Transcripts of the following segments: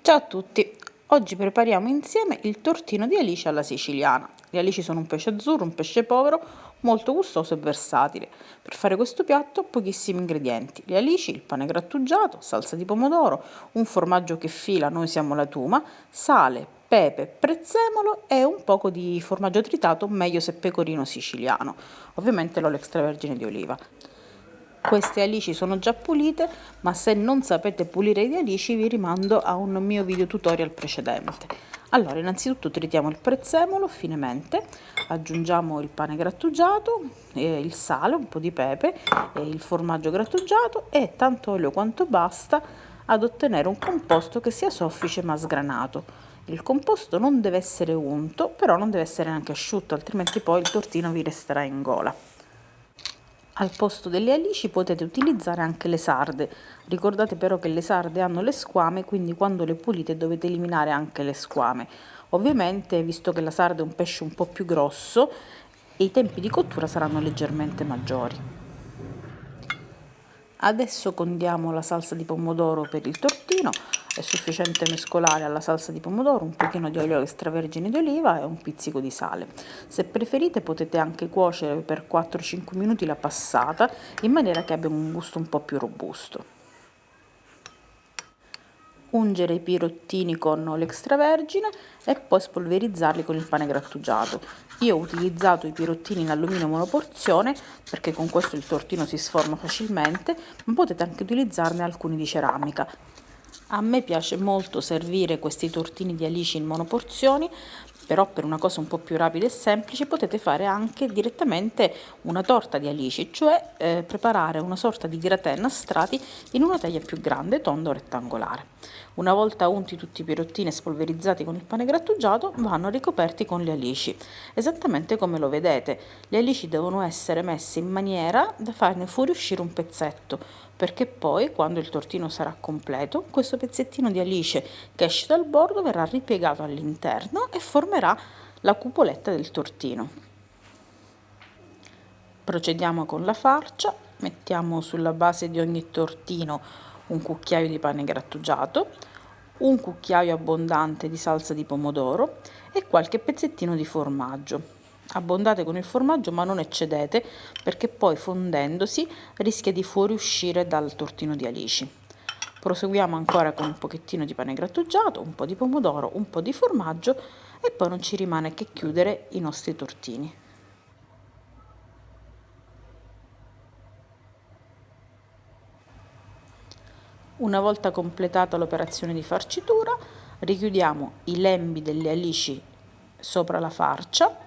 Ciao a tutti, oggi prepariamo insieme il tortino di alici alla siciliana. Le alici sono un pesce azzurro, un pesce povero, molto gustoso e versatile. Per fare questo piatto pochissimi ingredienti: le alici, il pane grattugiato, salsa di pomodoro, un formaggio che fila, noi siamo la tuma, sale, pepe, prezzemolo e un poco di formaggio tritato, meglio se pecorino siciliano, ovviamente l'olio extravergine di oliva. Queste alici sono già pulite, ma se non sapete pulire le alici vi rimando a un mio video tutorial precedente. Allora, innanzitutto tritiamo il prezzemolo finemente, aggiungiamo il pane grattugiato, il sale, un po' di pepe, il formaggio grattugiato e tanto olio quanto basta ad ottenere un composto che sia soffice ma sgranato. Il composto non deve essere unto, però non deve essere neanche asciutto, altrimenti poi il tortino vi resterà in gola. Al posto delle alici potete utilizzare anche le sarde. Ricordate però che le sarde hanno le squame, quindi quando le pulite dovete eliminare anche le squame. Ovviamente, visto che la sarda è un pesce un po' più grosso, i tempi di cottura saranno leggermente maggiori. Adesso condiamo la salsa di pomodoro per il tortino. È sufficiente mescolare alla salsa di pomodoro un pochino di olio extravergine di oliva e un pizzico di sale. Se preferite potete anche cuocere per 4-5 minuti la passata in maniera che abbia un gusto un po' più robusto. Ungere i pirottini con olio extravergine e poi spolverizzarli con il pane grattugiato. Io ho utilizzato i pirottini in alluminio monoporzione perché con questo il tortino si sforma facilmente, ma potete anche utilizzarne alcuni di ceramica. A me piace molto servire questi tortini di alici in monoporzioni, però per una cosa un po' più rapida e semplice potete fare anche direttamente una torta di alici, cioè preparare una sorta di gratin a strati in una teglia più grande, tonda o rettangolare. Una volta unti tutti i pirottini e spolverizzati con il pane grattugiato, vanno ricoperti con le alici, esattamente come lo vedete. Le alici devono essere messe in maniera da farne fuoriuscire un pezzetto, perché poi quando il tortino sarà completo, questo pezzettino di alice che esce dal bordo verrà ripiegato all'interno e formerà la cupoletta del tortino. Procediamo con la farcia, mettiamo sulla base di ogni tortino un cucchiaio di pane grattugiato, un cucchiaio abbondante di salsa di pomodoro e qualche pezzettino di formaggio. Abbondate con il formaggio ma non eccedete perché poi fondendosi rischia di fuoriuscire dal tortino di alici. Proseguiamo ancora con un pochettino di pane grattugiato, un po' di pomodoro, un po' di formaggio e poi non ci rimane che chiudere i nostri tortini. Una volta completata l'operazione di farcitura, richiudiamo i lembi delle alici sopra la farcia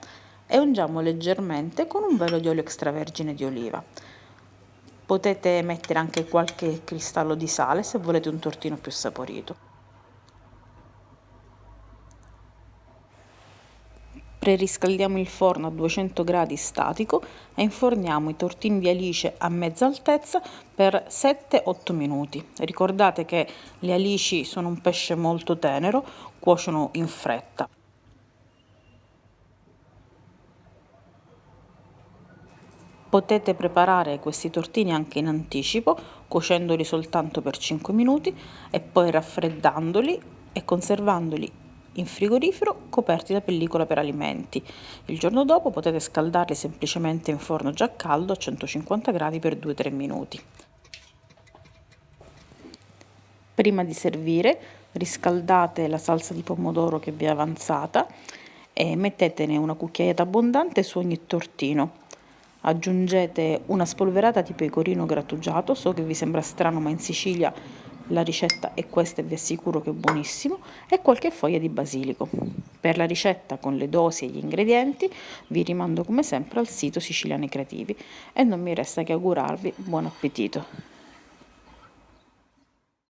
e ungiamo leggermente con un velo di olio extravergine di oliva. Potete mettere anche qualche cristallo di sale se volete un tortino più saporito. Preriscaldiamo il forno a 200 gradi statico e inforniamo i tortini di alice a mezza altezza per 7-8 minuti. Ricordate che le alici sono un pesce molto tenero, cuociono in fretta. Potete preparare questi tortini anche in anticipo, cuocendoli soltanto per 5 minuti e poi raffreddandoli e conservandoli in frigorifero coperti da pellicola per alimenti. Il giorno dopo potete scaldarli semplicemente in forno già caldo a 150 gradi per 2-3 minuti. Prima di servire riscaldate la salsa di pomodoro che vi è avanzata e mettetene una cucchiaiata abbondante su ogni tortino. Aggiungete una spolverata di pecorino grattugiato, so che vi sembra strano ma in Sicilia la ricetta è questa e vi assicuro che è buonissimo, e qualche foglia di basilico. Per la ricetta con le dosi e gli ingredienti vi rimando come sempre al sito Siciliani Creativi e non mi resta che augurarvi buon appetito.